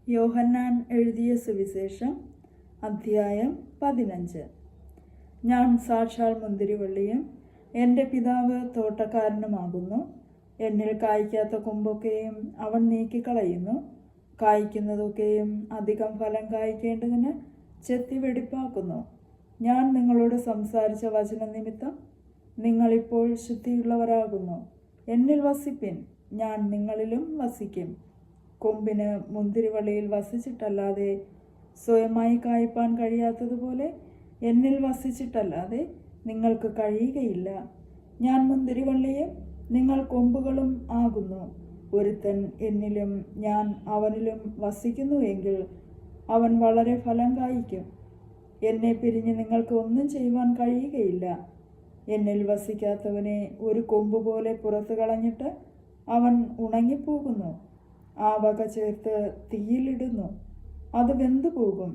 യോഹന്നാൻ എഴുതിയ സുവിശേഷം അധ്യായം 15. ഞാൻ സാക്ഷാൽ മുന്തിരിവള്ളിയും എൻ്റെ പിതാവ് തോട്ടക്കാരനുമാകുന്നു. എന്നിൽ കായ്ക്കാത്ത കൊമ്പൊക്കെയും അവൻ നീക്കിക്കളയുന്നു, കായ്ക്കുന്നതൊക്കെയും അധികം ഫലം കായ്ക്കേണ്ടതിന് ചെത്തി വെടിപ്പാക്കുന്നു. ഞാൻ നിങ്ങളോട് സംസാരിച്ച വചനനിമിത്തം നിങ്ങളിപ്പോൾ ശുദ്ധിയുള്ളവരാകുന്നു. എന്നിൽ വസിപ്പിൻ, ഞാൻ നിങ്ങളിലും വസിക്കും. കൊമ്പിന് മുന്തിരിവള്ളിയിൽ വസിച്ചിട്ടല്ലാതെ സ്വയമായി കായ്പാൻ കഴിയാത്തതുപോലെ എന്നിൽ വസിച്ചിട്ടല്ലാതെ നിങ്ങൾക്ക് കഴിയുകയില്ല. ഞാൻ മുന്തിരിവള്ളിയും നിങ്ങൾ കൊമ്പുകളും ആകുന്നു. ഒരുത്തൻ എന്നിലും ഞാൻ അവനിലും വസിക്കുന്നു എങ്കിൽ അവൻ വളരെ ഫലം കായ്ക്കും. എന്നെ പിരിഞ്ഞ് നിങ്ങൾക്ക് ഒന്നും ചെയ്യുവാൻ കഴിയുകയില്ല. എന്നിൽ വസിക്കാത്തവനെ ഒരു കൊമ്പ് പോലെ പുറത്തു കളഞ്ഞിട്ട് അവൻ ഉണങ്ങിപ്പോകുന്നു. ആ വക ചേർത്ത് തീയിലിടുന്നു, അത് വെന്തുപോകും.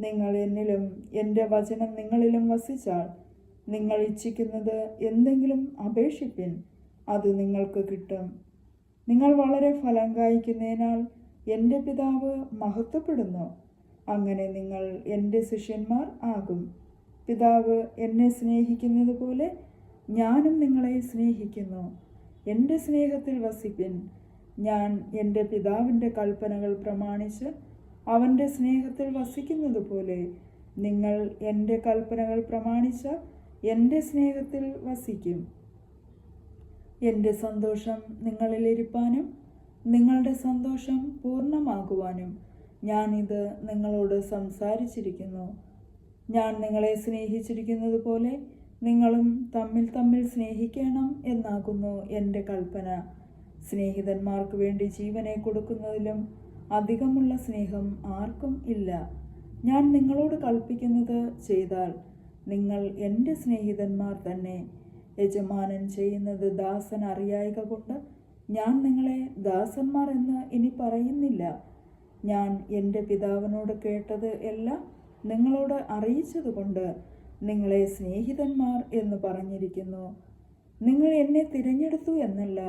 നിങ്ങൾ എന്നിലും എൻ്റെ വചനം നിങ്ങളിലും വസിച്ചാൽ നിങ്ങൾ ഇച്ഛിക്കുന്നത് എന്തെങ്കിലും അപേക്ഷിപ്പിൻ, അത് നിങ്ങൾക്ക് കിട്ടും. നിങ്ങൾ വളരെ ഫലം കായ്ക്കുന്നതിനാൽ എൻ്റെ പിതാവ് മഹത്വപ്പെടുന്നു. അങ്ങനെ നിങ്ങൾ എൻ്റെ ശിഷ്യന്മാർ ആകും. പിതാവ് എന്നെ സ്നേഹിക്കുന്നത് പോലെ ഞാനും നിങ്ങളെ സ്നേഹിക്കുന്നു. എൻ്റെ സ്നേഹത്തിൽ വസിപ്പിൻ. ഞാൻ എൻ്റെ പിതാവിൻ്റെ കൽപ്പനകൾ പ്രമാണിച്ച് അവൻ്റെ സ്നേഹത്തിൽ വസിക്കുന്നത് പോലെ നിങ്ങൾ എൻ്റെ കൽപ്പനകൾ പ്രമാണിച്ച എൻ്റെ സ്നേഹത്തിൽ വസിക്കും. എൻ്റെ സന്തോഷം നിങ്ങളിലിരിപ്പാനും നിങ്ങളുടെ സന്തോഷം പൂർണ്ണമാകുവാനും ഞാനിത് നിങ്ങളോട് സംസാരിച്ചിരിക്കുന്നു. ഞാൻ നിങ്ങളെ സ്നേഹിച്ചിരിക്കുന്നത് പോലെ നിങ്ങളും തമ്മിൽ തമ്മിൽ സ്നേഹിക്കണം എന്നാകുന്നു എൻ്റെ കൽപ്പന. സ്നേഹിതന്മാർക്ക് വേണ്ടി ജീവനെ കൊടുക്കുന്നതിലും അധികമുള്ള സ്നേഹം ആർക്കും ഇല്ല. ഞാൻ നിങ്ങളോട് കൽപ്പിക്കുന്നത് ചെയ്താൽ നിങ്ങൾ എൻ്റെ സ്നേഹിതന്മാർ തന്നെ. യജമാനൻ ചെയ്യുന്നത് ദാസൻ അറിയായ്ക കൊണ്ട് ഞാൻ നിങ്ങളെ ദാസന്മാർ എന്ന് ഇനി പറയുന്നില്ല. ഞാൻ എൻ്റെ പിതാവിനോട് കേട്ടത് എല്ലാം നിങ്ങളോട് അറിയിച്ചതുകൊണ്ട് നിങ്ങളെ സ്നേഹിതന്മാർ എന്ന് പറഞ്ഞിരിക്കുന്നു. നിങ്ങൾ എന്നെ തിരഞ്ഞെടുത്തു എന്നല്ല,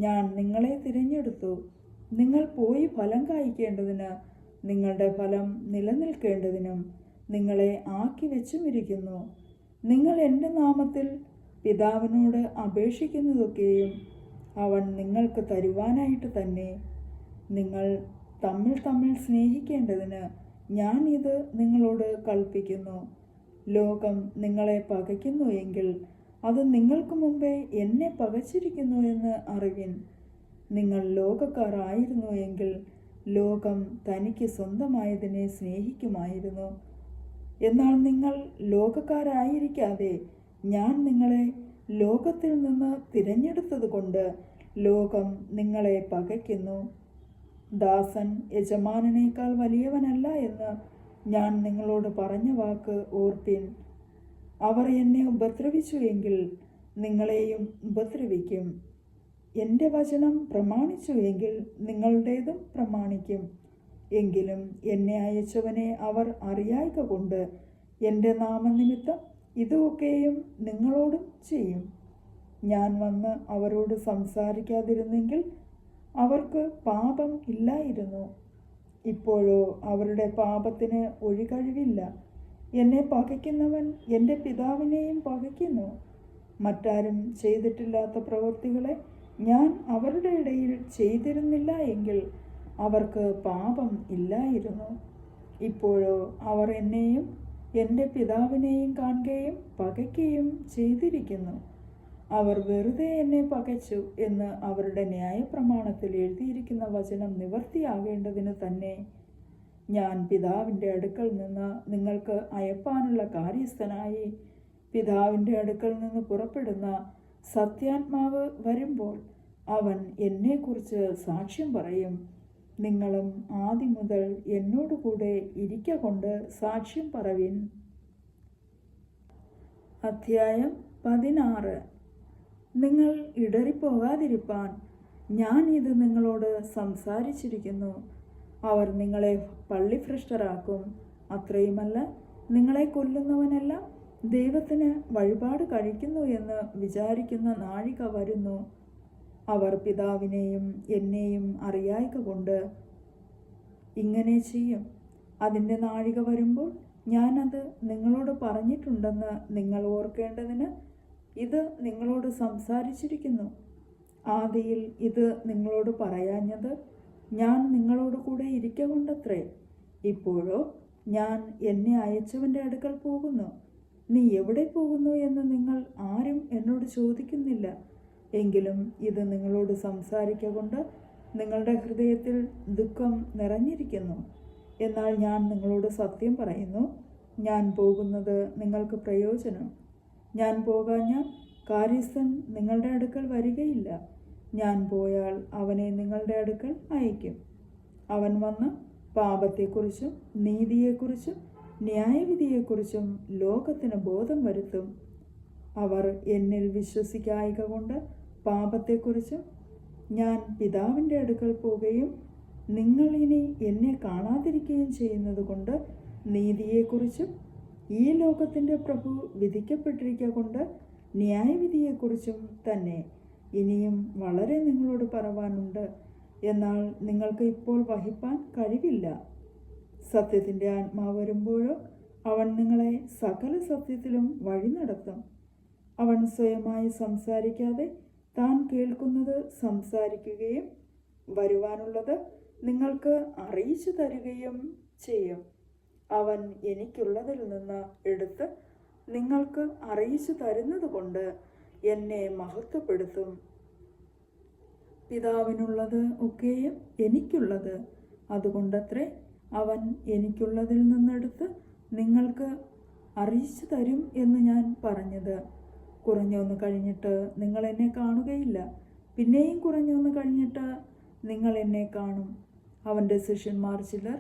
ഞാൻ നിങ്ങളെ തിരഞ്ഞെടുത്തു. നിങ്ങൾ പോയി ഫലം കായ്ക്കേണ്ടതിന് നിങ്ങളുടെ ഫലം നിലനിൽക്കേണ്ടതിനും നിങ്ങളെ ആക്കി വെച്ചുമിരിക്കുന്നു. നിങ്ങൾ എൻ്റെ നാമത്തിൽ പിതാവിനോട് അപേക്ഷിക്കുന്നതൊക്കെയും അവൻ നിങ്ങൾക്ക് തരുവാനായിട്ട് തന്നെ. നിങ്ങൾ തമ്മിൽ തമ്മിൽ സ്നേഹിക്കേണ്ടതിന് ഞാൻ ഇത് നിങ്ങളോട് കൽപ്പിക്കുന്നു. ലോകം നിങ്ങളെ പകയ്ക്കുന്നു എങ്കിൽ അത് നിങ്ങൾക്ക് മുമ്പേ എന്നെ പകച്ചിരിക്കുന്നു എന്ന് അറിവിൻ. നിങ്ങൾ ലോകക്കാരായിരുന്നു എങ്കിൽ ലോകം തനിക്ക് സ്വന്തമായതിനെ സ്നേഹിക്കുമായിരുന്നു. എന്നാൽ നിങ്ങൾ ലോകക്കാരായിരിക്കാതെ ഞാൻ നിങ്ങളെ ലോകത്തിൽ നിന്ന് തിരഞ്ഞെടുത്തത് കൊണ്ട് ലോകം നിങ്ങളെ പകയ്ക്കുന്നു. ദാസൻ യജമാനനേക്കാൾ വലിയവനല്ല എന്ന് ഞാൻ നിങ്ങളോട് പറഞ്ഞ വാക്ക് ഓർപ്പിൻ. അവർ എന്നെ ഉപദ്രവിച്ചു എങ്കിൽ നിങ്ങളെയും ഉപദ്രവിക്കും. എൻ്റെ വചനം പ്രമാണിച്ചു എങ്കിൽ നിങ്ങളുടേതും പ്രമാണിക്കും. എങ്കിലും എന്നെ അയച്ചവനെ അവർ അറിയായ്ക കൊണ്ട് എൻ്റെ നാമനിമിത്തം ഇതൊക്കെയും നിങ്ങളോടും ചെയ്യും. ഞാൻ വന്ന് അവരോട് സംസാരിക്കാതിരുന്നെങ്കിൽ അവർക്ക് പാപം ഇല്ലായിരുന്നു. ഇപ്പോഴോ അവരുടെ പാപത്തിന് ഒഴികഴിവില്ല. എന്നെ പകയ്ക്കുന്നവൻ എൻ്റെ പിതാവിനെയും പകയ്ക്കുന്നു. മറ്റാരും ചെയ്തിട്ടില്ലാത്ത പ്രവൃത്തികളെ ഞാൻ അവരുടെ ഇടയിൽ ചെയ്തിരുന്നില്ല എങ്കിൽ അവർക്ക് പാപം ഇല്ലായിരുന്നു. ഇപ്പോഴോ അവർ എന്നെയും എൻ്റെ പിതാവിനെയും കാണുകയും പകയ്ക്കുകയും ചെയ്തിരിക്കുന്നു. അവർ വെറുതെ എന്നെ പകച്ചു എന്ന് അവരുടെ ന്യായപ്രമാണത്തിൽ എഴുതിയിരിക്കുന്ന വചനം നിവർത്തിയാകേണ്ടതിന് തന്നെ. ഞാൻ പിതാവിൻ്റെ അടുക്കൽ നിന്ന് നിങ്ങൾക്ക് അയപ്പാനുള്ള കാര്യസ്ഥനായി പിതാവിൻ്റെ അടുക്കൽ നിന്ന് പുറപ്പെടുന്ന സത്യാത്മാവ് വരുമ്പോൾ അവൻ എന്നെക്കുറിച്ച് സാക്ഷ്യം പറയും. നിങ്ങളും ആദ്യം മുതൽ എന്നോടുകൂടെ ഇരിക്ക കൊണ്ട് സാക്ഷ്യം പറവിൻ. അധ്യായം 16. നിങ്ങൾ ഇടറിപ്പോകാതിരിപ്പാൻ ഞാൻ ഇത് നിങ്ങളോട് സംസാരിച്ചിരിക്കുന്നു. അവർ നിങ്ങളെ പള്ളിഭ്രഷ്ടരാക്കും. അത്രയുമല്ല, നിങ്ങളെ കൊല്ലുന്നവനെല്ലാം ദൈവത്തിന് വഴിപാട് കഴിക്കുന്നു എന്ന് വിചാരിക്കുന്ന നാഴിക വരുന്നു. അവർ പിതാവിനെയും എന്നെയും അറിയായ്ക കൊണ്ട് ഇങ്ങനെ ചെയ്യും. അതിൻ്റെ നാഴിക വരുമ്പോൾ ഞാനത് നിങ്ങളോട് പറഞ്ഞിട്ടുണ്ടെന്ന് നിങ്ങൾ ഓർക്കേണ്ടതിന് ഇത് നിങ്ങളോട് സംസാരിച്ചിരിക്കുന്നു. ആദിയിൽ ഇത് നിങ്ങളോട് പറയാഞ്ഞത് ഞാൻ നിങ്ങളോട് കൂടെ ഇരിക്കകൊണ്ടത്രേ. ഇപ്പോഴോ ഞാൻ എന്നെ അയച്ചവൻ്റെ അടുക്കൽ പോകുന്നു. നീ എവിടെ പോകുന്നു എന്ന് നിങ്ങൾ ആരും എന്നോട് ചോദിക്കുന്നില്ല. എങ്കിലും ഇത് നിങ്ങളോട് സംസാരിക്കൊണ്ട് നിങ്ങളുടെ ഹൃദയത്തിൽ ദുഃഖം നിറഞ്ഞിരിക്കുന്നു. എന്നാൽ ഞാൻ നിങ്ങളോട് സത്യം പറയുന്നു, ഞാൻ പോകുന്നത് നിങ്ങൾക്ക് പ്രയോജനം. ഞാൻ പോകാഞ്ഞാൽ കാര്യസ്ഥൻ നിങ്ങളുടെ അടുക്കൽ വരികയില്ല. ഞാൻ പോയാൽ അവനെ നിങ്ങളുടെ അടുക്കൽ അയക്കും. അവൻ വന്ന് പാപത്തെക്കുറിച്ചും നീതിയെക്കുറിച്ചും ന്യായവിധിയെക്കുറിച്ചും ലോകത്തിന് ബോധം വരുത്തും. അവർ എന്നിൽ വിശ്വസിക്കായ്ക കൊണ്ട് പാപത്തെക്കുറിച്ചും ഞാൻ പിതാവിൻ്റെ അടുക്കൽ പോവുകയും നിങ്ങൾ ഇനി എന്നെ കാണാതിരിക്കുകയും ചെയ്യുന്നത് കൊണ്ട് നീതിയെക്കുറിച്ചും ഈ ലോകത്തിൻ്റെ പ്രഭു വിധിക്കപ്പെട്ടിരിക്കൊണ്ട് ന്യായവിധിയെക്കുറിച്ചും തന്നെ. ഇനിയും വളരെ നിങ്ങളോട് പറവാനുണ്ട്, എന്നാൽ നിങ്ങൾക്ക് ഇപ്പോൾ വഹിപ്പാൻ കഴിവില്ല. സത്യത്തിൻ്റെ ആത്മാവ് വരുമ്പോഴോ അവൻ നിങ്ങളെ സകല സത്യത്തിലും വഴി നടത്തും. അവൻ സ്വയമായി സംസാരിക്കാതെ താൻ കേൾക്കുന്നത് സംസാരിക്കുകയും വരുവാനുള്ളത് നിങ്ങൾക്ക് അറിയിച്ചു തരികയും ചെയ്യും. അവൻ എനിക്കുള്ളതിൽ നിന്ന് എടുത്ത് നിങ്ങൾക്ക് അറിയിച്ചു തരുന്നത് കൊണ്ട് എന്നെ മഹത്വപ്പെടുത്തും. പിതാവിനുള്ളത് ഒക്കെയും എനിക്കുള്ളത്. അതുകൊണ്ടത്രേ അവൻ എനിക്കുള്ളതിൽ നിന്നെടുത്ത് നിങ്ങൾക്ക് അറിയിച്ചു തരും എന്ന് ഞാൻ പറഞ്ഞത്. കുറഞ്ഞൊന്ന് കഴിഞ്ഞിട്ട് നിങ്ങൾ എന്നെ കാണുകയില്ല, പിന്നെയും കുറഞ്ഞൊന്ന് കഴിഞ്ഞിട്ട് നിങ്ങൾ എന്നെ കാണും. അവൻ്റെ ശിഷ്യന്മാർ ചിലർ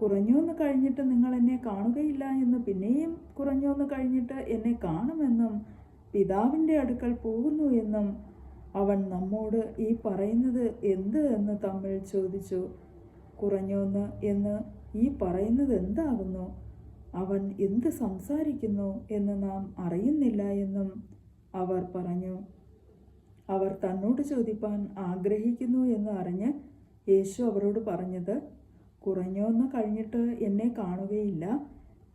കുറഞ്ഞൊന്ന് കഴിഞ്ഞിട്ട് നിങ്ങൾ എന്നെ കാണുകയില്ല എന്ന് പിന്നെയും കുറഞ്ഞൊന്ന് കഴിഞ്ഞിട്ട് എന്നെ കാണുമെന്നും പിതാവിൻ്റെ അടുക്കൽ പോകുന്നു എന്നും അവൻ നമ്മോട് ഈ പറയുന്നത് എന്ത് എന്ന് തമ്മിൽ ചോദിച്ചു. കുറഞ്ഞൊന്ന് എന്ന് ഈ പറയുന്നത് എന്താകുന്നു? അവൻ എന്ത് സംസാരിക്കുന്നു എന്ന് നാം അറിയുന്നില്ല എന്നും അവർ പറഞ്ഞു. അവർ തന്നോട് ചോദിപ്പാൻ ആഗ്രഹിക്കുന്നു എന്ന് അറിഞ്ഞ് യേശു അവരോട് പറഞ്ഞത്, കുറഞ്ഞൊന്ന് കഴിഞ്ഞിട്ട് എന്നെ കാണുകയില്ല,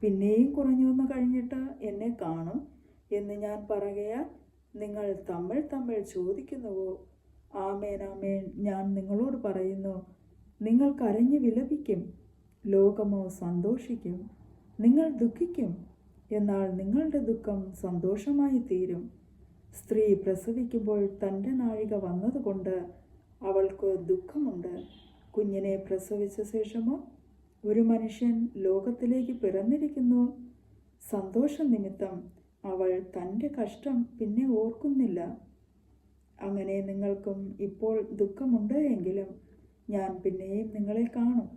പിന്നെയും കുറഞ്ഞൊന്ന് കഴിഞ്ഞിട്ട് എന്നെ കാണും എന്ന് ഞാൻ പറയുകയാൽ നിങ്ങൾ തമ്മിൽ തമ്മിൽ ചോദിക്കുന്നുവോ? ആമേൻ ആമേൻ ഞാൻ നിങ്ങളോട് പറയുന്നു, നിങ്ങൾ കരഞ്ഞു വിലപിക്കും, ലോകമോ സന്തോഷിക്കും. നിങ്ങൾ ദുഃഖിക്കും, എന്നാൽ നിങ്ങളുടെ ദുഃഖം സന്തോഷമായി തീരും. സ്ത്രീ പ്രസവിക്കുമ്പോൾ തൻ്റെ നാഴിക വന്നതുകൊണ്ട് അവൾക്ക് ദുഃഖമുണ്ട്. കുഞ്ഞിനെ പ്രസവിച്ച ശേഷമോ ഒരു മനുഷ്യൻ ലോകത്തിലേക്ക് പിറന്നിരിക്കുന്നു. സന്തോഷ നിമിത്തം അവൾ തൻ്റെ കഷ്ടം പിന്നെ ഓർക്കുന്നില്ല. അങ്ങനെ നിങ്ങൾക്കും ഇപ്പോൾ ദുഃഖമുണ്ട് എങ്കിലും ഞാൻ പിന്നെയും നിങ്ങളെ കാണും.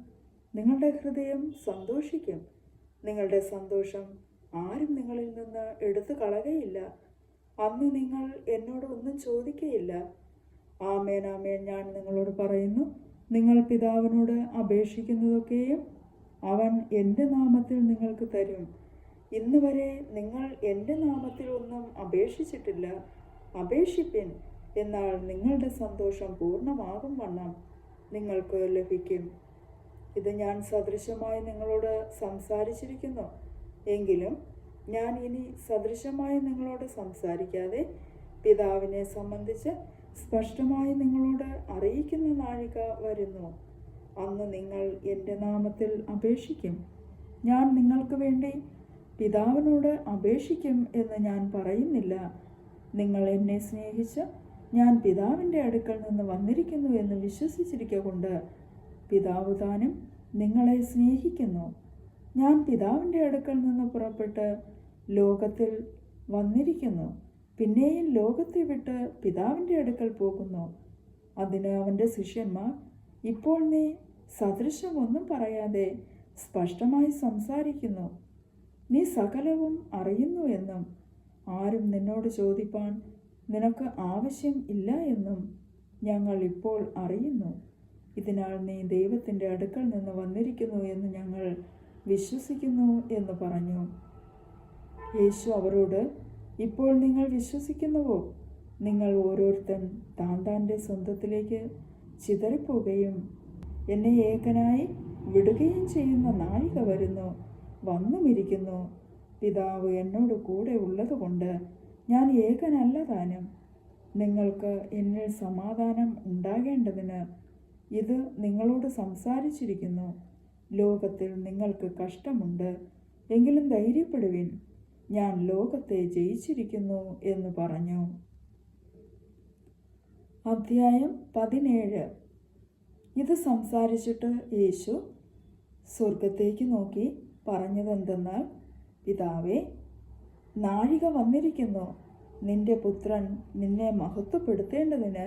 നിങ്ങളുടെ ഹൃദയം സന്തോഷിക്കും. നിങ്ങളുടെ സന്തോഷം ആരും നിങ്ങളിൽ നിന്ന് എടുത്തു കളകയില്ല. അന്ന് നിങ്ങൾ എന്നോട് ഒന്നും ചോദിക്കയില്ല. ആമേൻ ആമേൻ ഞാൻ നിങ്ങളോട് പറയുന്നു, നിങ്ങൾ പിതാവിനോട് അപേക്ഷിക്കുന്നതൊക്കെയും അവൻ എൻ്റെ നാമത്തിൽ നിങ്ങൾക്ക് തരും. ഇന്ന് വരെ നിങ്ങൾ എൻ്റെ നാമത്തിൽ ഒന്നും അപേക്ഷിച്ചിട്ടില്ല. അപേക്ഷിപ്പിൻ, എന്നാൽ നിങ്ങളുടെ സന്തോഷം പൂർണ്ണമാകും വണ്ണം നിങ്ങൾക്ക് ലഭിക്കും. ഇത് ഞാൻ സദൃശമായി നിങ്ങളോട് സംസാരിച്ചിരിക്കുന്നു. എങ്കിലും ഞാൻ ഇനി സദൃശമായി നിങ്ങളോട് സംസാരിക്കാതെ പിതാവിനെ സംബന്ധിച്ച് സ്പഷ്ടമായി നിങ്ങളോട് അറിയിക്കുന്ന നാഴിക വരുന്നു. അന്ന് നിങ്ങൾ എൻ്റെ നാമത്തിൽ അപേക്ഷിക്കും. ഞാൻ നിങ്ങൾക്ക് വേണ്ടി പിതാവിനോട് അപേക്ഷിക്കും എന്ന് ഞാൻ പറയുന്നില്ല. നിങ്ങൾ എന്നെ സ്നേഹിച്ച് ഞാൻ പിതാവിൻ്റെ അടുക്കൽ നിന്ന് വന്നിരിക്കുന്നു എന്ന് വിശ്വസിച്ചിരിക്കൊണ്ട് പിതാവ് താനും നിങ്ങളെ സ്നേഹിക്കുന്നു. ഞാൻ പിതാവിൻ്റെ അടുക്കൽ നിന്ന് പുറപ്പെട്ട് ലോകത്തിൽ വന്നിരിക്കുന്നു, പിന്നെയും ലോകത്തെ വിട്ട് പിതാവിൻ്റെ അടുക്കൽ പോകുന്നു. അതിന് അവൻ്റെ ശിഷ്യന്മാർ, ഇപ്പോൾ നീ സദൃശമൊന്നും പറയാതെ സ്പഷ്ടമായി സംസാരിക്കുന്നു. നീ സകലവും അറിയുന്നു എന്നും ആരും നിന്നോട് ചോദിപ്പാൻ നിനക്ക് ആവശ്യം ഇല്ല എന്നും ഞങ്ങൾ ഇപ്പോൾ അറിയുന്നു. ഇതിനാൽ നീ ദൈവത്തിൻ്റെ അടുക്കൽ നിന്ന് വന്നിരിക്കുന്നു എന്ന് ഞങ്ങൾ വിശ്വസിക്കുന്നു എന്ന് പറഞ്ഞു. യേശു അവരോട്, ഇപ്പോൾ നിങ്ങൾ വിശ്വസിക്കുന്നുവോ? നിങ്ങൾ ഓരോരുത്തൻ താൻ താൻ്റെ സ്വന്തത്തിലേക്ക് ചിതറിപ്പോവുകയും എന്നെ ഏകനായി വിടുകയും ചെയ്യുന്ന നാഴിക വരുന്നു, വന്നുമിരിക്കുന്നു. പിതാവ് എന്നോട് കൂടെ ഉള്ളതുകൊണ്ട് ഞാൻ ഏകനല്ല താനും. നിങ്ങൾക്ക് എന്നിൽ സമാധാനം ഉണ്ടാകേണ്ടതിന് ഇത് നിങ്ങളോട് സംസാരിച്ചിരിക്കുന്നു. ലോകത്തിൽ നിങ്ങൾക്ക് കഷ്ടമുണ്ട്, എങ്കിലും ധൈര്യപ്പെടുവിൻ, ഞാൻ ലോകത്തെ ജയിച്ചിരിക്കുന്നു എന്ന് പറഞ്ഞു. അധ്യായം 17. ഇത് സംസാരിച്ചിട്ട് യേശു സ്വർഗത്തേക്ക് നോക്കി പറഞ്ഞതെന്തെന്നാൽ, പിതാവേ, നാഴിക വന്നിരിക്കുന്നു. നിന്റെ പുത്രൻ നിന്നെ മഹത്വപ്പെടുത്തേണ്ടതിന്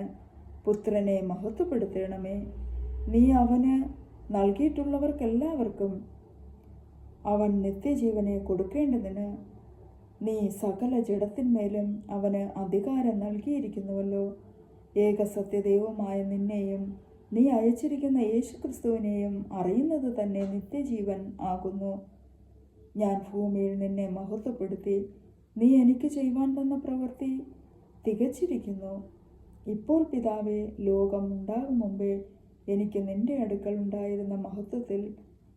പുത്രനെ മഹത്വപ്പെടുത്തണമേ. നീ അവന് നൽകിയിട്ടുള്ളവർക്കെല്ലാവർക്കും അവൻ നിത്യജീവനെ കൊടുക്കേണ്ടതിന് നീ സകല ജഡത്തിന്മേലും അവന് അധികാരം നൽകിയിരിക്കുന്നുവല്ലോ. ഏകസത്യദൈവമായ നിന്നെയും നീ അയച്ചിരിക്കുന്ന യേശുക്രിസ്തുവിനെയും അറിയുന്നത് തന്നെ നിത്യജീവൻ ആകുന്നു. ഞാൻ ഭൂമിയിൽ നിന്നെ മഹത്വപ്പെടുത്തി നീ എനിക്ക് ചെയ്യുവാൻ തന്ന പ്രവൃത്തി തികച്ചിരിക്കുന്നു. ഇപ്പോൾ പിതാവേ, ലോകം ഉണ്ടാകും മുമ്പേ എനിക്ക് നിന്റെ അടുക്കൽ ഉണ്ടായിരുന്ന മഹത്വത്തിൽ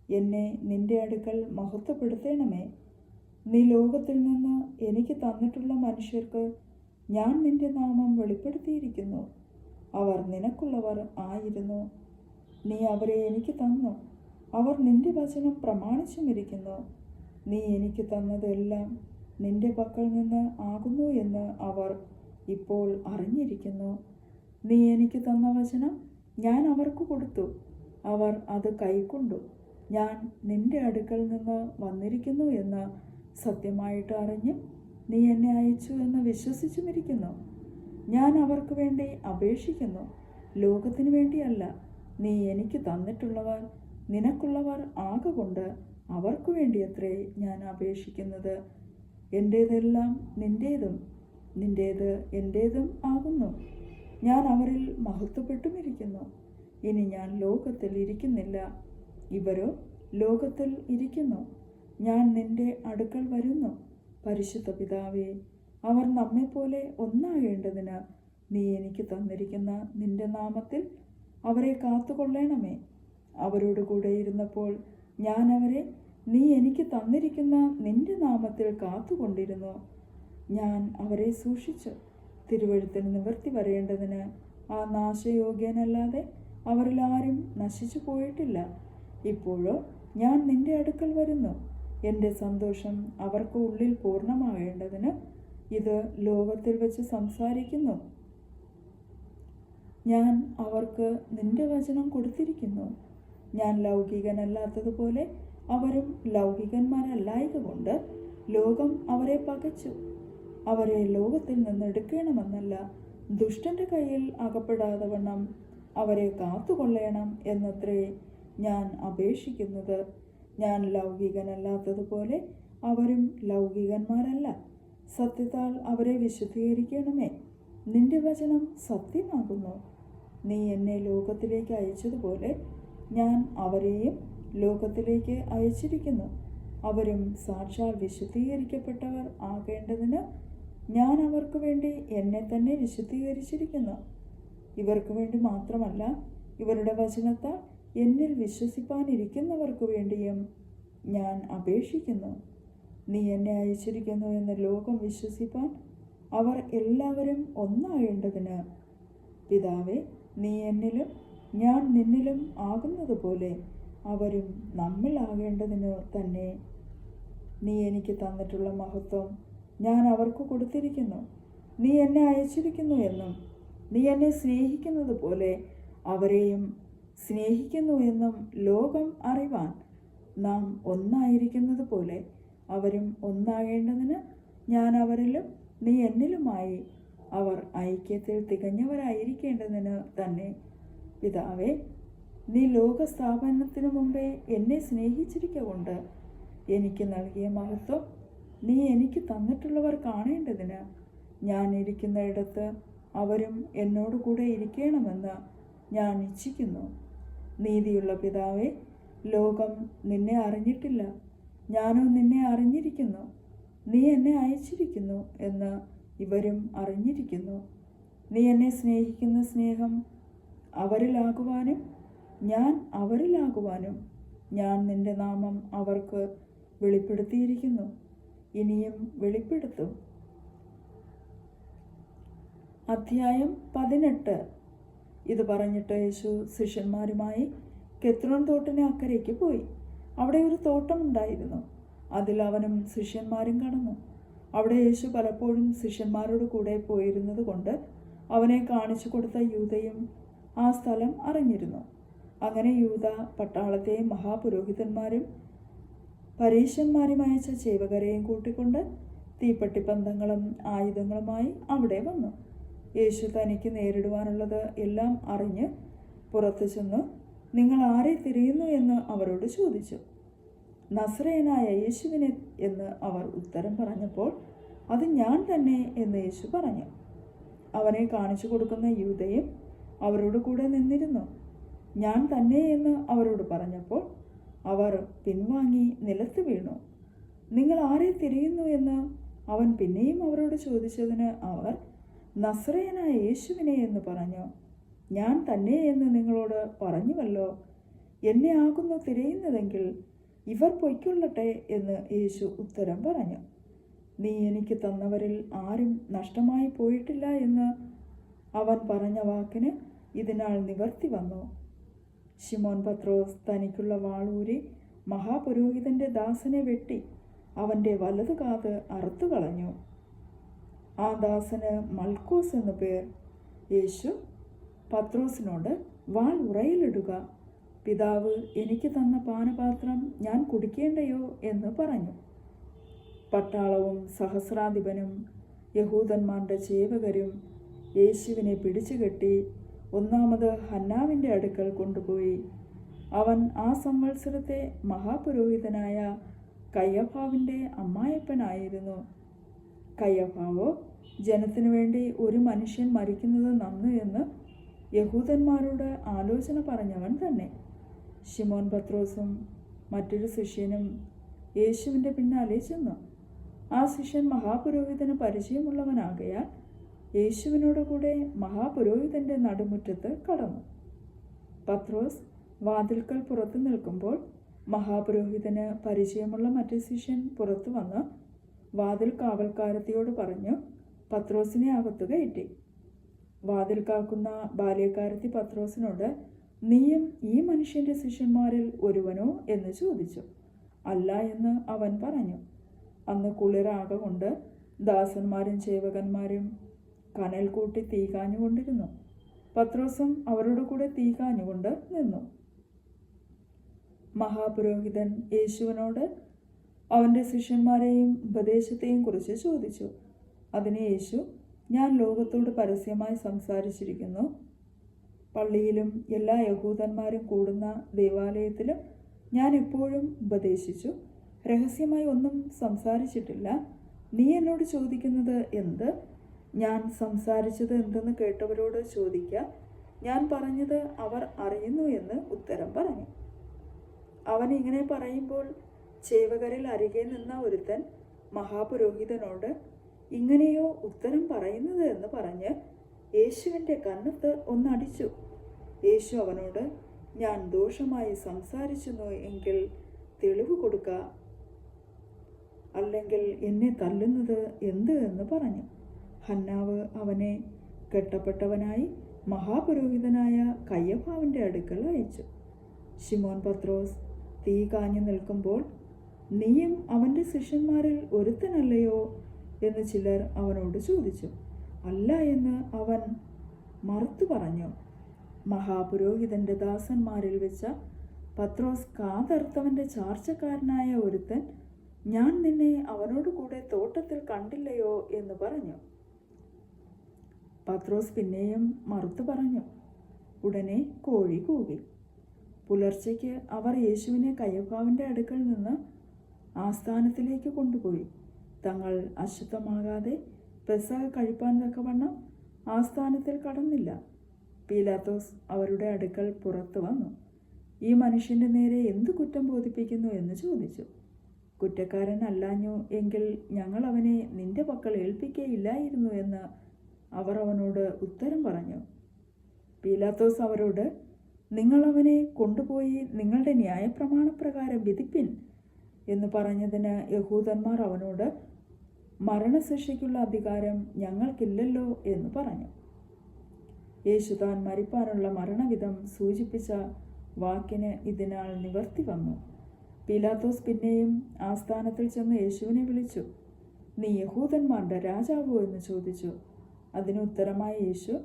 എന്നെ നിന്റെ അടുക്കൽ മഹത്വപ്പെടുത്തണമേ. നീ ലോകത്തിൽ നിന്ന് എനിക്ക് തന്നിട്ടുള്ള മനുഷ്യർക്ക് ഞാൻ നിന്റെ നാമം വെളിപ്പെടുത്തിയിരിക്കുന്നു. അവർ നിനക്കുള്ളവർ ആയിരുന്നു. നീ അവരെ എനിക്ക് തന്നു. അവർ നിന്റെ വചനം പ്രമാണിച്ചുമിരിക്കുന്നു. നീ എനിക്ക് തന്നതെല്ലാം നിന്റെ പക്കൽ നിന്ന് ആകുന്നു എന്ന് അവർ ഇപ്പോൾ അറിഞ്ഞിരിക്കുന്നു. നീ എനിക്ക് തന്ന വചനം ഞാൻ അവർക്ക് കൊടുത്തു. അവർ അത് കൈക്കൊണ്ടു. ഞാൻ നിന്റെ അടുക്കൽ നിന്ന് വന്നിരിക്കുന്നു എന്ന് സത്യമായിട്ട് അറിഞ്ഞും നീ എന്നെ അയച്ചു എന്ന് വിശ്വസിച്ചുമിരിക്കുന്നു. ഞാൻ അവർക്ക് വേണ്ടി അപേക്ഷിക്കുന്നു, ലോകത്തിന് വേണ്ടിയല്ല. നീ എനിക്ക് തന്നിട്ടുള്ളവർ നിനക്കുള്ളവർ ആകൊണ്ട് അവർക്ക് വേണ്ടിയത്രേ ഞാൻ അപേക്ഷിക്കുന്നത്. എൻ്റേതെല്ലാം നിൻ്റേതും നിൻ്റേത് എൻ്റേതും ആകുന്നു. ഞാൻ അവരിൽ മഹത്വപ്പെട്ടുമിരിക്കുന്നു. ഇനി ഞാൻ ലോകത്തിൽ ഇരിക്കുന്നില്ല, ഇവരോ ലോകത്തിൽ ഇരിക്കുന്നു. ഞാൻ നിന്റെ അടുക്കൽ വരുന്നു. പരിശുദ്ധ പിതാവേ, അവർ നമ്മെപ്പോലെ ഒന്നാകേണ്ടതിന് നീ എനിക്ക് തന്നിരിക്കുന്ന നിന്റെ നാമത്തിൽ അവരെ കാത്തുകൊള്ളണമേ. അവരോട് കൂടെ ഇരുന്നപ്പോൾ ഞാൻ അവരെ നീ എനിക്ക് തന്നിരിക്കുന്ന നിന്റെ നാമത്തിൽ കാത്തുകൊണ്ടിരുന്നു. ഞാൻ അവരെ സൂക്ഷിച്ചു. തിരുവെഴുത്തിന് നിവൃത്തി വരേണ്ടതിന് ആ നാശയോഗ്യനല്ലാതെ അവരിൽ ആരും നശിച്ചു പോയിട്ടില്ല. ഇപ്പോഴോ ഞാൻ നിന്റെ അടുക്കൽ വരുന്നു. എൻ്റെ സന്തോഷം അവർക്ക് ഉള്ളിൽ പൂർണ്ണമാകേണ്ടതിന് ഇത് ലോകത്തിൽ വെച്ച് സംസാരിക്കുന്നു. ഞാൻ അവർക്ക് നിന്റെ വചനം കൊടുത്തിരിക്കുന്നു. ഞാൻ ലൗകികനല്ലാത്തതുപോലെ അവരും ലൗകികന്മാരല്ലായതുകൊണ്ട് ലോകം അവരെ പകച്ചു. അവരെ ലോകത്തിൽ നിന്ന് എടുക്കണമെന്നല്ല, ദുഷ്ടന്റെ കയ്യിൽ അകപ്പെടാതെ വണ്ണം അവരെ കാത്തുകൊള്ളണം എന്നത്രേ ഞാൻ അപേക്ഷിക്കുന്നത്. ഞാൻ ലൗകികനല്ലാത്തതുപോലെ അവരും ലൗകികന്മാരല്ല. സത്യത്താൽ അവരെ വിശുദ്ധീകരിക്കണമേ. നിന്റെ വചനം സത്യമാകുന്നു. നീ എന്നെ ലോകത്തിലേക്ക് അയച്ചതുപോലെ ഞാൻ അവരെയും ലോകത്തിലേക്ക് അയച്ചിരിക്കുന്നു. അവരും സാക്ഷാൽ വിശുദ്ധീകരിക്കപ്പെട്ടവർ ആകേണ്ടതിന് ഞാൻ അവർക്ക് വേണ്ടി എന്നെ തന്നെ വിശുദ്ധീകരിച്ചിരിക്കുന്നു. ഇവർക്ക് വേണ്ടി മാത്രമല്ല, ഇവരുടെ വചനത്താൽ എന്നിൽ വിശ്വസിപ്പാനിരിക്കുന്നവർക്ക് വേണ്ടിയും ഞാൻ അപേക്ഷിക്കുന്നു. നീ എന്നെ അയച്ചിരിക്കുന്നു എന്ന് ലോകം വിശ്വസിപ്പാൻ അവർ എല്ലാവരും ഒന്നാകേണ്ടതിന് പിതാവേ, നീ എന്നിലും ഞാൻ നിന്നിലും ആകുന്നതുപോലെ അവരും നമ്മിലാകേണ്ടതിന് തന്നെ. നീ എനിക്ക് തന്നിട്ടുള്ള മഹത്വം ഞാൻ അവർക്ക് കൊടുത്തിരിക്കുന്നു. നീ എന്നെ അയച്ചിരിക്കുന്നു എന്നും നീ എന്നെ സ്നേഹിക്കുന്നത് പോലെ അവരെയും സ്നേഹിക്കുന്നു എന്നും ലോകം അറിവാൻ നാം ഒന്നായിരിക്കുന്നത് പോലെ അവരും ഒന്നാകേണ്ടതിന് ഞാൻ അവരിലും നീ എന്നിലുമായി അവർ ഐക്യത്തിൽ തികഞ്ഞവരായിരിക്കേണ്ടതിന് തന്നെ. പിതാവേ, നീ ലോകസ്ഥാപനത്തിനു മുമ്പേ എന്നെ സ്നേഹിച്ചിരിക്കൊണ്ട് എനിക്ക് നൽകിയ മഹത്വം നീ എനിക്ക് തന്നിട്ടുള്ളവർ കാണേണ്ടതിന് ഞാൻ ഇരിക്കുന്ന ഇടത്ത് അവരും എന്നോട് കൂടെ ഇരിക്കണമെന്ന് ഞാൻ ഇച്ഛിക്കുന്നു. നീതിയുള്ള പിതാവേ, ലോകം നിന്നെ അറിഞ്ഞിട്ടില്ല, ഞാനോ നിന്നെ അറിഞ്ഞിരിക്കുന്നു. നീ എന്നെ അയച്ചിരിക്കുന്നു എന്ന് ഇവരും അറിഞ്ഞിരിക്കുന്നു. നീ എന്നെ സ്നേഹിക്കുന്ന സ്നേഹം അവരിലാകുവാനും ഞാൻ അവരിലാകുവാനും ഞാൻ നിന്റെ നാമം അവർക്ക് വെളിപ്പെടുത്തിയിരിക്കുന്നു, ഇനിയും വെളിപ്പെടുത്തും. അധ്യായം 18. ഇത് പറഞ്ഞിട്ട് യേശു ശിഷ്യന്മാരുമായി കെദ്രോൻ തോട്ടിന് അക്കരയ്ക്ക് പോയി. അവിടെ ഒരു തോട്ടമുണ്ടായിരുന്നു. അതിൽ അവനും ശിഷ്യന്മാരും കടന്നു. അവിടെ യേശു പലപ്പോഴും ശിഷ്യന്മാരോട് കൂടെ പോയിരുന്നത് കൊണ്ട് അവനെ കാണിച്ചു കൊടുത്ത യൂദയും ആ സ്ഥലം അറിഞ്ഞിരുന്നു. അങ്ങനെ യൂദ പട്ടാളത്തെയും മഹാപുരോഹിതന്മാരും പരീശന്മാരും അയച്ച ചേവകരെയും കൂട്ടിക്കൊണ്ട് തീപ്പട്ടിപ്പന്തങ്ങളും ആയുധങ്ങളുമായി അവിടെ വന്നു. യേശു തനിക്ക് നേരിടുവാനുള്ളത് എല്ലാം അറിഞ്ഞ് പുറത്തു ചെന്ന്, നിങ്ങൾ ആരെ തിരയുന്നു എന്ന് അവരോട് ചോദിച്ചു. നസറേയനായ യേശുവിനെ എന്ന് അവർ ഉത്തരം പറഞ്ഞപ്പോൾ, അത് ഞാൻ തന്നെ എന്ന് യേശു പറഞ്ഞു. അവനെ കാണിച്ചു കൊടുക്കുന്ന യൂദയും അവരോട് കൂടെ നിന്നിരുന്നു. ഞാൻ തന്നെ എന്ന് അവരോട് പറഞ്ഞപ്പോൾ അവർ പിൻവാങ്ങി നിലത്ത് വീണു. നിങ്ങൾ ആരെ തിരയുന്നു എന്ന് അവൻ പിന്നെയും അവരോട് ചോദിച്ചതിന് അവർ, നസറേയനായ യേശുവിനെ എന്ന് പറഞ്ഞു. ഞാൻ തന്നെ എന്ന് നിങ്ങളോട് പറഞ്ഞുവല്ലോ. എന്നെ ആകുന്നു തിരയുന്നതെങ്കിൽ ഇവർ പൊയ്ക്കൊള്ളട്ടെ എന്ന് യേശു ഉത്തരം പറഞ്ഞു. നീ എനിക്ക് തന്നവരിൽ ആരും നഷ്ടമായി പോയിട്ടില്ല എന്ന് അവൻ പറഞ്ഞ വാക്കിന് ഇതിനാൽ നിവർത്തി വന്നു. ശിമോൻ പത്രോസ് തനിക്കുള്ള വാളൂരി മഹാപുരോഹിതന്റെ ദാസനെ വെട്ടി അവൻ്റെ വലതു കാത് അറുത്തു കളഞ്ഞു. ആ ദാസന് മൽക്കോസ് എന്നു പേർ. യേശു പത്രോസിനോട്, വാൾ ഉറയിലിടുക, പിതാവ് എനിക്ക് തന്ന പാനപാത്രം ഞാൻ കുടിക്കേണ്ടയോ എന്ന് പറഞ്ഞു. പട്ടാളവും സഹസ്രാധിപനും യഹൂദന്മാരുടെ ചേവകരും യേശുവിനെ പിടിച്ചുകെട്ടി ഒന്നാമത് ഹന്നാവിൻ്റെ അടുക്കൽ കൊണ്ടുപോയി. അവൻ ആ സംവത്സരത്തെ മഹാപുരോഹിതനായ കയ്യഫാവിൻ്റെ അമ്മായപ്പനായിരുന്നു. കയ്യഫാവോ ജനത്തിനു വേണ്ടി ഒരു മനുഷ്യൻ മരിക്കുന്നത് നന്ന് എന്ന് യഹൂദന്മാരോട് ആലോചന പറഞ്ഞവൻ തന്നെ. ശിമോൻ പത്രോസും മറ്റൊരു ശിഷ്യനും യേശുവിൻ്റെ പിന്നാലെ ചെന്നു. ആ ശിഷ്യൻ മഹാപുരോഹിതന് പരിചയമുള്ളവനാകയാൽ യേശുവിനോട് കൂടെ മഹാപുരോഹിതൻ്റെ നടുമുറ്റത്ത് കടന്നു. പത്രോസ് വാതിൽക്കൽ പുറത്തു നിൽക്കുമ്പോൾ മഹാപുരോഹിതന് പരിചയമുള്ള മറ്റു ശിഷ്യൻ പുറത്തു വന്ന് വാതിൽ കാവൽക്കാരത്തിയോട് പറഞ്ഞു, പത്രോസിനെ അകത്തു കയറ്റി. വാതിൽ കാക്കുന്ന ബാല്യക്കാരത്തി പത്രോസിനോട്, നീയും ഈ മനുഷ്യൻ്റെ ശിഷ്യന്മാരിൽ ഒരുവനോ എന്ന് ചോദിച്ചു. അല്ല എന്ന് അവൻ പറഞ്ഞു. അന്ന് കുളിരാക കൊണ്ട് ദാസന്മാരും ചേവകന്മാരും കനൽ കൂട്ടി തീ കാഞ്ഞുകൊണ്ടിരുന്നു. പത്രോസും അവരോട് കൂടെ തീ കാഞ്ഞുകൊണ്ട് നിന്നു. മഹാപുരോഹിതൻ യേശുവിനോട് അവൻ്റെ ശിഷ്യന്മാരെയും ഉപദേശത്തെയും കുറിച്ച് ചോദിച്ചു. അതിന് യേശു, ഞാൻ ലോകത്തോട് പരസ്യമായി സംസാരിച്ചിരിക്കുന്നു. പള്ളിയിലും എല്ലാ യഹൂദന്മാരും കൂടുന്ന ദേവാലയത്തിലും ഞാൻ എപ്പോഴും ഉപദേശിച്ചു. രഹസ്യമായി ഒന്നും സംസാരിച്ചിട്ടില്ല. നീ എന്നോട് ചോദിക്കുന്നത് എന്ത്? ഞാൻ സംസാരിച്ചത് എന്തെന്ന് കേട്ടവരോട് ചോദിക്ക. ഞാൻ പറഞ്ഞത് അവർ അറിയുന്നു എന്ന് ഉത്തരം പറഞ്ഞു. അവൻ ഇങ്ങനെ പറയുമ്പോൾ ചേവകരിൽ അരികെ നിന്ന ഒരുത്തൻ മഹാപുരോഹിതനോട്, ഇങ്ങനെയോ ഉത്തരം പറയുന്നത് എന്ന് പറഞ്ഞ് യേശുവിൻ്റെ കന്നത്ത് ഒന്നടിച്ചു. യേശു അവനോട്, ഞാൻ ദോഷമായി സംസാരിച്ചു എങ്കിൽ തെളിവ് കൊടുക്ക, അല്ലെങ്കിൽ എന്നെ തല്ലുന്നത് എന്ത് എന്ന് പറഞ്ഞു. ഹന്നാവ് അവനെ കെട്ടപ്പെട്ടവനായി മഹാപുരോഹിതനായ കയ്യഫാവിൻ്റെ അടുക്കൽ അയച്ചു. ശിമോൻ പത്രോസ് തീ കാഞ്ഞു നിൽക്കുമ്പോൾ, നീയും അവൻ്റെ ശിഷ്യന്മാരിൽ ഒരുത്തനല്ലയോ എന്ന് ചിലർ അവനോട് ചോദിച്ചു. അല്ല എന്ന് അവൻ മറുത്തു പറഞ്ഞു. മഹാപുരോഹിതൻ്റെ ദാസന്മാരിൽ വെച്ച പത്രോസ് കാതർത്തവൻ്റെ ചാർച്ചക്കാരനായ ഒരുത്തൻ, ഞാൻ നിന്നെ അവനോട് കൂടെ തോട്ടത്തിൽ കണ്ടില്ലയോ എന്ന് പറഞ്ഞു. പത്രോസ് പിന്നെയും മറുത്തു പറഞ്ഞു. ഉടനെ കോഴി കൂകി. പുലർച്ചയ്ക്ക് അവർ യേശുവിനെ കയ്യഫാവിൻ്റെ അടുക്കൽ നിന്ന് ആസ്ഥാനത്തിലേക്ക് കൊണ്ടുപോയി. തങ്ങൾ അശുദ്ധമാകാതെ പെസഹ കഴിപ്പാൻ തക്കവണ്ണം ആസ്ഥാനത്തിൽ കടന്നില്ല. പീലാത്തോസ് അവരുടെ അടുക്കൽ പുറത്തു വന്നു. ഈ മനുഷ്യൻ്റെ നേരെ എന്ത് കുറ്റം ബോധിപ്പിക്കുന്നു എന്ന് ചോദിച്ചു. കുറ്റക്കാരൻ അല്ലാഞ്ഞു എങ്കിൽ ഞങ്ങൾ അവനെ നിന്റെ പക്കൽ ഏൽപ്പിക്കുകയില്ലായിരുന്നു എന്ന് അവർ അവനോട് ഉത്തരം പറഞ്ഞു. പീലാത്തോസ് അവരോട്, നിങ്ങളവനെ കൊണ്ടുപോയി നിങ്ങളുടെ ന്യായപ്രമാണപ്രകാരം വിധിപ്പിൻ എന്ന് പറഞ്ഞതിന് യഹൂദന്മാർ അവനോട്, മരണശിക്ഷയ്ക്കുള്ള അധികാരം ഞങ്ങൾക്കില്ലല്ലോ എന്ന് പറഞ്ഞു. യേശു താൻ മരിപ്പാനുള്ള മരണവിധം സൂചിപ്പിച്ച വാക്കിന് ഇതിനാൽ നിവർത്തി വന്നു. പീലാത്തോസ് പിന്നെയും ആസ്ഥാനത്തിൽ ചെന്ന് യേശുവിനെ വിളിച്ചു, നീ യഹൂദന്മാരുടെ രാജാവോ എന്ന് ചോദിച്ചു. അതിന് ഉത്തരമായ യേശു,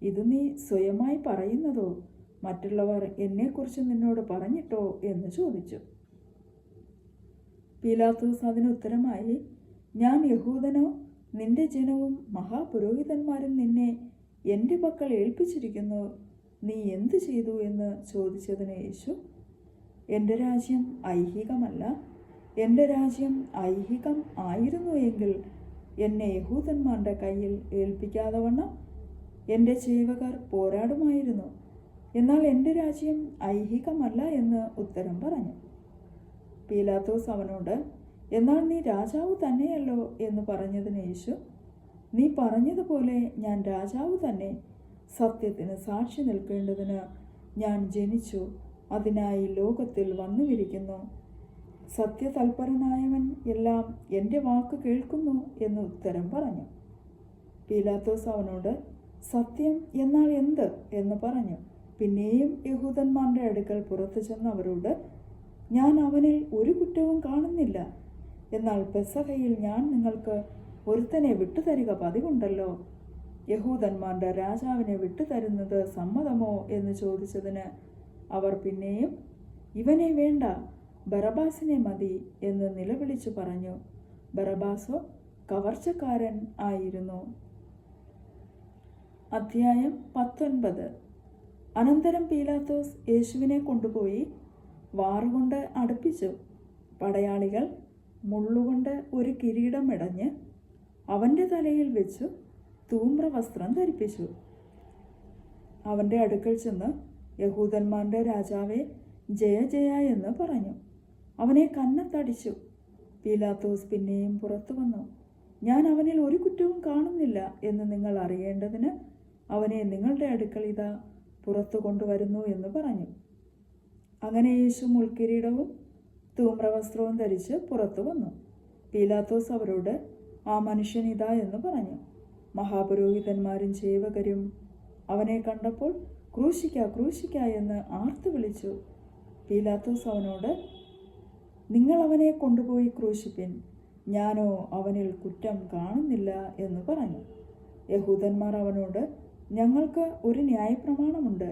ഇത് നീ സ്വയമായി പറയുന്നതോ, മറ്റുള്ളവർ എന്നെക്കുറിച്ച് നിന്നോട് പറഞ്ഞിട്ടോ എന്ന് ചോദിച്ചു. പീലാത്തോസ് അതിന് ഉത്തരമായി, ഞാൻ യഹൂദനോ? നിന്റെ ജനവും മഹാപുരോഹിതന്മാരും നിന്നെ എൻ്റെ പക്കൽ ഏൽപ്പിച്ചിരിക്കുന്നു. നീ എന്തു ചെയ്തു എന്ന് ചോദിച്ചതിന് യേശു, എൻ്റെ രാജ്യം ഐഹികമല്ല. എൻ്റെ രാജ്യം ഐഹികം ആയിരുന്നു എങ്കിൽ എന്നെ യഹൂദന്മാരുടെ കയ്യിൽ ഏൽപ്പിക്കാതെ വണ്ണം എൻ്റെ സേവകർ പോരാടുമായിരുന്നു. എന്നാൽ എൻ്റെ രാജ്യം ഐഹികമല്ല എന്ന് ഉത്തരം പറഞ്ഞു. പീലാത്തോസ് അവനോട്, എന്നാൽ നീ രാജാവ് തന്നെയല്ലോ എന്ന് പറഞ്ഞതിന് യേശു, നീ പറഞ്ഞതുപോലെ ഞാൻ രാജാവ് തന്നെ. സത്യത്തിന് സാക്ഷി നിൽക്കേണ്ടതിന് ഞാൻ ജനിച്ചു, അതിനായി ലോകത്തിൽ വന്നുമിരിക്കുന്നു. സത്യതൽപരനായവൻ എല്ലാം എൻ്റെ വാക്ക് കേൾക്കുന്നു എന്ന് ഉത്തരം പറഞ്ഞു. പീലാത്തോസ് അവനോട്, സത്യം എന്നാൽ എന്ത് എന്ന് പറഞ്ഞു. പിന്നെയും യഹൂദന്മാരുടെ അടുക്കൽ പുറത്തു ചെന്ന് അവരോട്, ഞാൻ അവനിൽ ഒരു കുറ്റവും കാണുന്നില്ല. എന്നാൽ പെസഹയിൽ ഞാൻ നിങ്ങൾക്ക് ഒരുത്തനെ വിട്ടുതരിക പതിവുണ്ടല്ലോ. യഹൂദന്മാരുടെ രാജാവിനെ വിട്ടുതരുന്നത് സമ്മതമോ എന്ന് ചോദിച്ചതിന് അവർ പിന്നെയും, ഇവനെ വേണ്ട, ബറബാസിനെ മതി എന്ന് നിലവിളിച്ചു പറഞ്ഞു. ബറബാസോ കവർച്ചക്കാരൻ ആയിരുന്നു. അധ്യായം 19. അനന്തരം പീലാത്തോസ് യേശുവിനെ കൊണ്ടുപോയി വാറുകൊണ്ട് അടുപ്പിച്ചു. പടയാളികൾ മുള്ളുകൊണ്ട് ഒരു കിരീടം ഇടഞ്ഞ് അവൻ്റെ തലയിൽ വെച്ചു ധൂമ്രവസ്ത്രം ധരിപ്പിച്ചു. അവൻ്റെ അടുക്കൽ ചെന്ന്, യഹൂദന്മാരുടെ രാജാവേ, ജയ ജയ എന്ന് പറഞ്ഞു. അവനെ കന്നത്തടിച്ചു. പീലാത്തോസ് പിന്നെയും പുറത്തു വന്നു, ഞാൻ അവനിൽ ഒരു കുറ്റവും കാണുന്നില്ല എന്ന് നിങ്ങൾ അറിയേണ്ടതിന് അവനെ നിങ്ങളുടെ അടുക്കൽ ഇതാ പുറത്തു കൊണ്ടുവരുന്നു എന്ന് പറഞ്ഞു. അങ്ങനെ യേശു മുൾക്കിരീടവും ധൂമ്രവസ്ത്രവും ധരിച്ച് പുറത്തു വന്നു. പീലാത്തോസ് അവരോട്, ആ മനുഷ്യൻ ഇതാ എന്ന് പറഞ്ഞു. മഹാപുരോഹിതന്മാരും സേവകരും അവനെ കണ്ടപ്പോൾ, ക്രൂശിക്ക ക്രൂശിക്ക എന്ന് ആർത്തു വിളിച്ചു. പീലാത്തോസ് അവനോട്, നിങ്ങൾ അവനെ കൊണ്ടുപോയി ക്രൂശിപ്പിൻ, ഞാനോ അവനിൽ കുറ്റം കാണുന്നില്ല എന്ന് പറഞ്ഞു. യഹൂദന്മാർ അവനോട്, ഞങ്ങൾക്ക് ഒരു ന്യായപ്രമാണമുണ്ട്.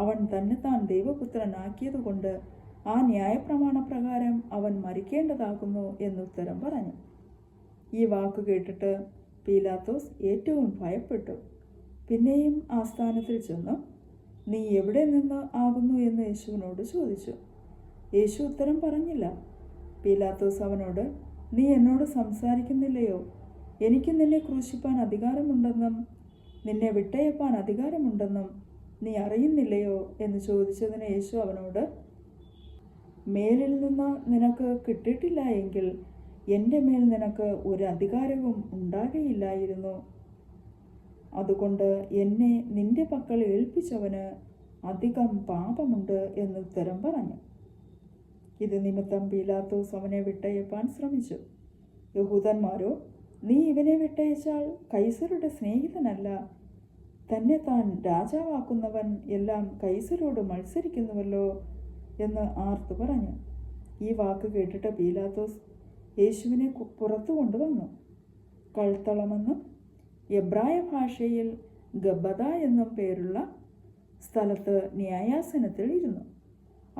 അവൻ തന്നെത്താൻ ദൈവപുത്രനാക്കിയതുകൊണ്ട് ആ ന്യായപ്രമാണപ്രകാരം അവൻ മരിക്കേണ്ടതാകുന്നു എന്നുത്തരം പറഞ്ഞു. ഈ വാക്ക് കേട്ടിട്ട് പീലാത്തോസ് ഏറ്റവും ഭയപ്പെട്ടു. പിന്നെയും ആസ്ഥാനത്തിൽ ചെന്നു, നീ എവിടെ നിന്ന് ആകുന്നു എന്ന് യേശുവിനോട് ചോദിച്ചു. യേശു ഉത്തരം പറഞ്ഞില്ല. പീലാത്തോസ് അവനോട്, നീ എന്നോട് സംസാരിക്കുന്നില്ലയോ? എനിക്ക് നിന്നെ ക്രൂശിപ്പാൻ അധികാരമുണ്ടെന്നും നിന്നെ വിട്ടയപ്പാൻ അധികാരമുണ്ടെന്നും നീ അറിയുന്നില്ലയോ എന്ന് ചോദിച്ചതിന് യേശു അവനോട്, മേലിൽ നിന്ന് നിനക്ക് കിട്ടിയിട്ടില്ല എങ്കിൽ എൻ്റെ മേൽ നിനക്ക് ഒരു അധികാരവും ഉണ്ടാകയില്ലായിരുന്നു. അതുകൊണ്ട് എന്നെ നിന്റെ പക്കൽ ഏൽപ്പിച്ചവന് അധികം പാപമുണ്ട് എന്നുത്തരം പറഞ്ഞു. ഇത് നിമിത്തം പീലാത്തോസ് അവനെ വിട്ടയപ്പാൻ ശ്രമിച്ചു. യഹൂദന്മാരോ, നീ ഇവനെ വിട്ടയച്ചാൽ കൈസരുടെ സ്നേഹിതനല്ല, തന്നെ താൻ രാജാവാക്കുന്നവൻ എല്ലാം കൈസരോട് മത്സരിക്കുന്നുവല്ലോ എന്ന് ആർത്തു പറഞ്ഞു. ഈ വാക്ക് കേട്ടിട്ട് പീലാത്തോസ് യേശുവിനെ പുറത്തു കൊണ്ടുവന്നു. കഴുത്തളമെന്നും എബ്രായ ഭാഷയിൽ ഗബ്ബത എന്നും പേരുള്ള സ്ഥലത്ത് ന്യായാസനത്തിൽ ഇരുന്നു.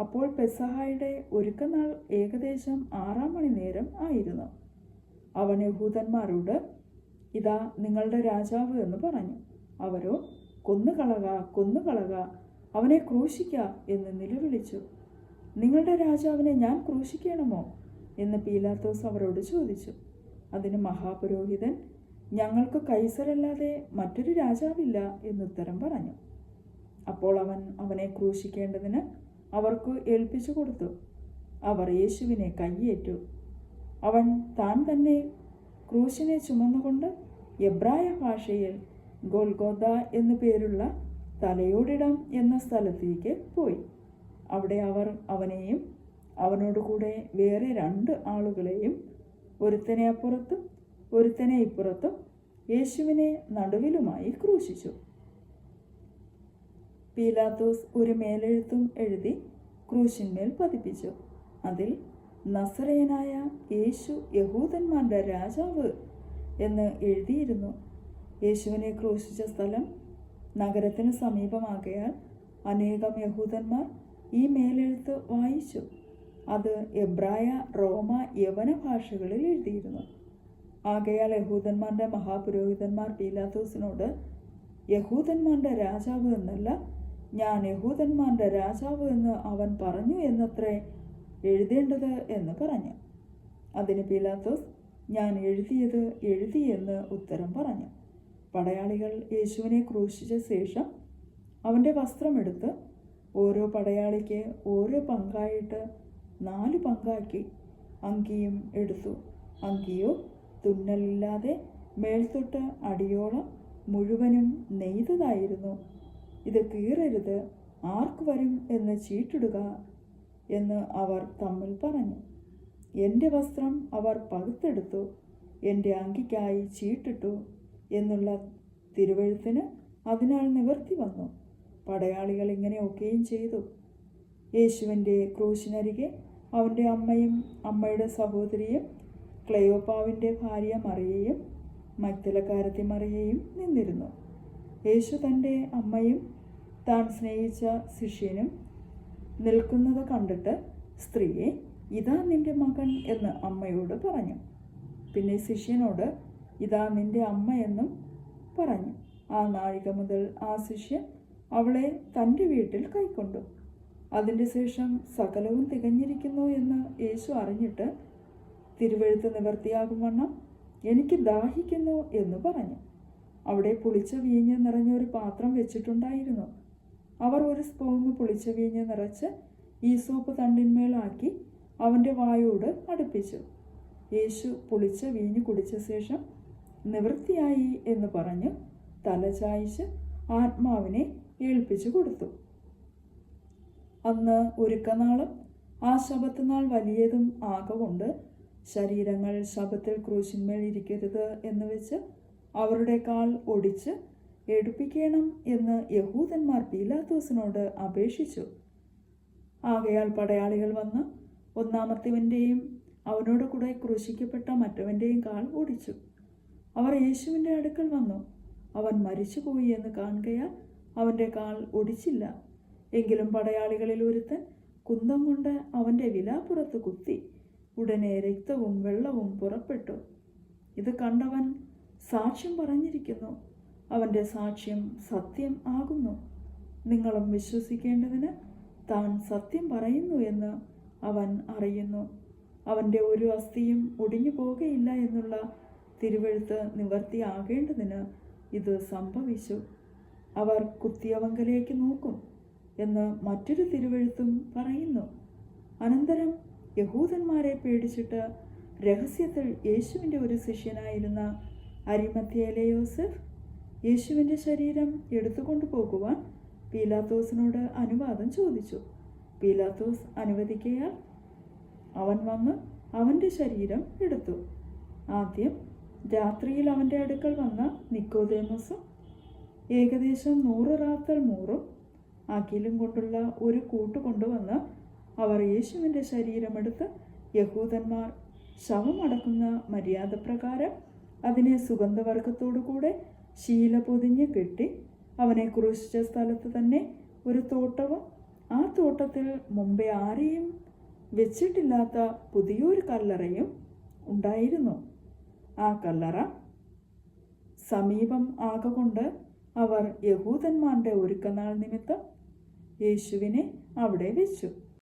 അപ്പോൾ പെസഹായുടെ ഒരുക്കനാൾ ഏകദേശം 6 മണി നേരം ആയിരുന്നു. അവൻ യഹൂദന്മാരോട്, ഇതാ നിങ്ങളുടെ രാജാവ് എന്ന് പറഞ്ഞു. അവരോ, കൊന്നുകളക കൊന്നുകളക, അവനെ ക്രൂശിക്ക എന്ന് നിലവിളിച്ചു. നിങ്ങളുടെ രാജാവിനെ ഞാൻ ക്രൂശിക്കണമോ എന്ന് പീലാത്തോസ് അവരോട് ചോദിച്ചു. അതിന് മഹാപുരോഹിതൻ, ഞങ്ങൾക്ക് കൈസരല്ലാതെ മറ്റൊരു രാജാവില്ല എന്നുത്തരം പറഞ്ഞു. അപ്പോൾ അവൻ അവനെ ക്രൂശിക്കേണ്ടതിന് അവർക്ക് ഏൽപ്പിച്ചു കൊടുത്തു. അവർ യേശുവിനെ കയ്യേറ്റു. അവൻ താൻ തന്നെ ക്രൂശിനെ ചുമന്നുകൊണ്ട് എബ്രായ ഭാഷയിൽ ഗോൽഗോഥ എന്നു പേരുള്ള തലയോടിടം എന്ന സ്ഥലത്തേക്ക് പോയി. അവിടെ അവർ അവനെയും അവനോട് കൂടെ വേറെ 2 ആളുകളെയും, ഒരുത്തനെ അപ്പുറത്തും ഒരുത്തനെ ഇപ്പുറത്തും, യേശുവിനെ നടുവിലുമായി ക്രൂശിച്ചു. പീലാത്തോസ് ഒരു മേലെഴുത്തും എഴുതി ക്രൂശിന്മേൽ പതിപ്പിച്ചു. അതിൽ നസറേയനായ യേശു യഹൂദന്മാരുടെ രാജാവ് എന്ന് എഴുതിയിരുന്നു. യേശുവിനെ ക്രൂശിച്ച സ്ഥലം നഗരത്തിന് സമീപമാകയാൽ അനേകം യഹൂദന്മാർ ഈ മേലെഴുത്ത് വായിച്ചു. അത് എബ്രായ, റോമ, യവന ഭാഷകളിൽ എഴുതിയിരുന്നു. ആകയാൽ യഹൂദന്മാരുടെ മഹാപുരോഹിതന്മാർ പീലാത്തോസിനോട്, യഹൂദന്മാരുടെ രാജാവ് എന്നല്ല, ഞാൻ യഹൂദന്മാരുടെ രാജാവ് എന്ന് അവൻ പറഞ്ഞു എന്നത്രേ എഴുതേണ്ടത് എന്ന് പറഞ്ഞു. അതിന് പീലാത്തോസ്, ഞാൻ എഴുതിയത് എഴുതി എന്ന് ഉത്തരം പറഞ്ഞു. പടയാളികൾ യേശുവിനെ ക്രൂശിച്ച ശേഷം അവൻ്റെ വസ്ത്രമെടുത്ത് ഓരോ പടയാളിക്ക് ഓരോ പങ്കായിട്ട് 4 പങ്കാക്കി. അങ്കിയും എടുത്തു. അങ്കിയോ തുന്നലില്ലാതെ മേൽത്തൊട്ട് അടിയോളം മുഴുവനും നെയ്തതായിരുന്നു. ഇത് കീറരുത്, ആർക്ക് വരും എന്ന് ചീട്ടിടുക എന്ന് അവർ തമ്മിൽ പറഞ്ഞു. എൻ്റെ വസ്ത്രം അവർ പകുത്തെടുത്തു, എൻ്റെ അങ്കിക്കായി ചീട്ടിട്ടു എന്നുള്ള തിരുവെഴുത്തിന് അതിനാൽ നിവർത്തി വന്നു. പടയാളികൾ ഇങ്ങനെയൊക്കെയും ചെയ്തു. യേശുവിൻ്റെ ക്രൂശിനരികെ അവൻ്റെ അമ്മയും അമ്മയുടെ സഹോദരിയും ക്ലെയോപ്പാവിൻ്റെ ഭാര്യ മറിയയും മഗ്ദലക്കാരത്തി മറിയയും നിന്നിരുന്നു. യേശു തൻ്റെ അമ്മയും താൻ സ്നേഹിച്ച ശിഷ്യനും നിൽക്കുന്നത് കണ്ടിട്ട്, സ്ത്രീയെ, ഇതാ നിന്റെ മകൻ എന്ന് അമ്മയോട് പറഞ്ഞു. പിന്നെ ശിഷ്യനോട്, ഇതാ നിന്റെ അമ്മ എന്നും പറഞ്ഞു. ആ നാഴിക മുതൽ ആ ശിഷ്യൻ അവളെ തൻ്റെ വീട്ടിൽ കൈക്കൊണ്ടു. അതിൻ്റെ ശേഷം സകലവും തികഞ്ഞിരിക്കുന്നു എന്ന് യേശു അറിഞ്ഞിട്ട് തിരുവെഴുത്ത് നിവർത്തിയാകും വണ്ണം, എനിക്ക് ദാഹിക്കുന്നു എന്ന് പറഞ്ഞു. അവിടെ പുളിച്ച വീഞ്ഞ് നിറഞ്ഞൊരു പാത്രം വെച്ചിട്ടുണ്ടായിരുന്നു. അവർ ഒരു സ്പോങ് പുളിച്ച വീഞ്ഞ് നിറച്ച് ഈസോപ്പ് തണ്ടിന്മേലാക്കി അവൻ്റെ വായോട് അടുപ്പിച്ചു. യേശു പുളിച്ച വീഞ്ഞ് കുടിച്ച ശേഷം നിവൃത്തിയായി എന്ന് പറഞ്ഞ് തലചായ്ച്ച് ആത്മാവിനെ ഏൽപ്പിച്ചു കൊടുത്തു. അന്ന് ഒരുക്കനാളും ആ ശബത്ത് നാൾ വലിയതും ആകൊണ്ട് ശരീരങ്ങൾ ശബത്തിൽ ക്രൂശിന്മേൽ ഇരിക്കരുത് എന്ന് വെച്ച് അവരുടെ കാൽ ഒടിച്ച് എടുപ്പിക്കണം എന്ന് യഹൂദന്മാർ പീലാത്തോസിനോട് അപേക്ഷിച്ചു. ആകയാൽ പടയാളികൾ വന്ന് ഒന്നാമത്തവൻ്റെയും അവനോട് കൂടെ ക്രൂശിക്കപ്പെട്ട മറ്റവൻ്റെയും കാൽ ഒടിച്ചു. അവർ യേശുവിൻ്റെ അടുക്കൽ വന്നു. അവൻ മരിച്ചുപോയി എന്ന് കാണുകയാൽ അവൻ്റെ കാൽ ഒടിച്ചില്ല. എങ്കിലും പടയാളികളിൽ ഒരുത്തൻ കുന്തം കൊണ്ട് അവൻ്റെ വിലാപ്പുറത്ത് കുത്തി. ഉടനെ രക്തവും വെള്ളവും പുറപ്പെട്ടു. ഇത് കണ്ടവൻ സാക്ഷ്യം പറഞ്ഞിരിക്കുന്നു. അവൻ്റെ സാക്ഷ്യം സത്യം ആകുന്നു. നിങ്ങളും വിശ്വസിക്കേണ്ടതിന് താൻ സത്യം പറയുന്നു എന്ന് അവൻ അറിയുന്നു. അവൻ്റെ ഒരു അസ്ഥിയും ഒടിഞ്ഞു പോകുകയില്ല എന്നുള്ള തിരുവെഴുത്ത് നിവർത്തിയാകേണ്ടതിന് ഇത് സംഭവിച്ചു. അവർ കുത്തിയവങ്കലേക്ക് നോക്കും എന്ന് മറ്റൊരു തിരുവെഴുത്തും പറയുന്നു. അനന്തരം യഹൂദന്മാരെ പേടിച്ചിട്ട് രഹസ്യത്തിൽ യേശുവിൻ്റെ ഒരു ശിഷ്യനായിരുന്ന അരിമത്ഥ്യയിലെ യോസഫ് യേശുവിൻ്റെ ശരീരം എടുത്തുകൊണ്ടു പോകുവാൻ പീലാത്തോസിനോട് അനുവാദം ചോദിച്ചു. പീലാത്തോസ് അനുവദിക്കയാൽ അവൻ വന്ന് അവൻ്റെ ശരീരം എടുത്തു. ആദ്യം രാത്രിയിൽ അവൻ്റെ അടുക്കൽ വന്ന നിക്കോദേമോസും ഏകദേശം 100 റാത്തൽ മൂറും അകിലും കൊണ്ടുള്ള ഒരു കൂട്ട് കൊണ്ടുവന്ന് അവർ യേശുവിൻ്റെ ശരീരമെടുത്ത് യഹൂദന്മാർ ശവമടക്കുന്ന മര്യാദപ്രകാരം അതിനെ സുഗന്ധവർഗത്തോടു കൂടെ ശീല പൊതിഞ്ഞ് കെട്ടി അവനെ ക്രൂശിച്ച സ്ഥലത്ത് തന്നെ ഒരു തോട്ടവും ആ തോട്ടത്തിൽ മുമ്പേ ആരെയും വെച്ചിട്ടില്ലാത്ത പുതിയൊരു കല്ലറയും ഉണ്ടായിരുന്നു. ആ കല്ലറ സമീപം ആകൊണ്ട് അവർ യഹൂദന്മാരുടെ ഒരുക്കനാൾ നിമിത്തം യേശുവിനെ അവിടെ വെച്ചു.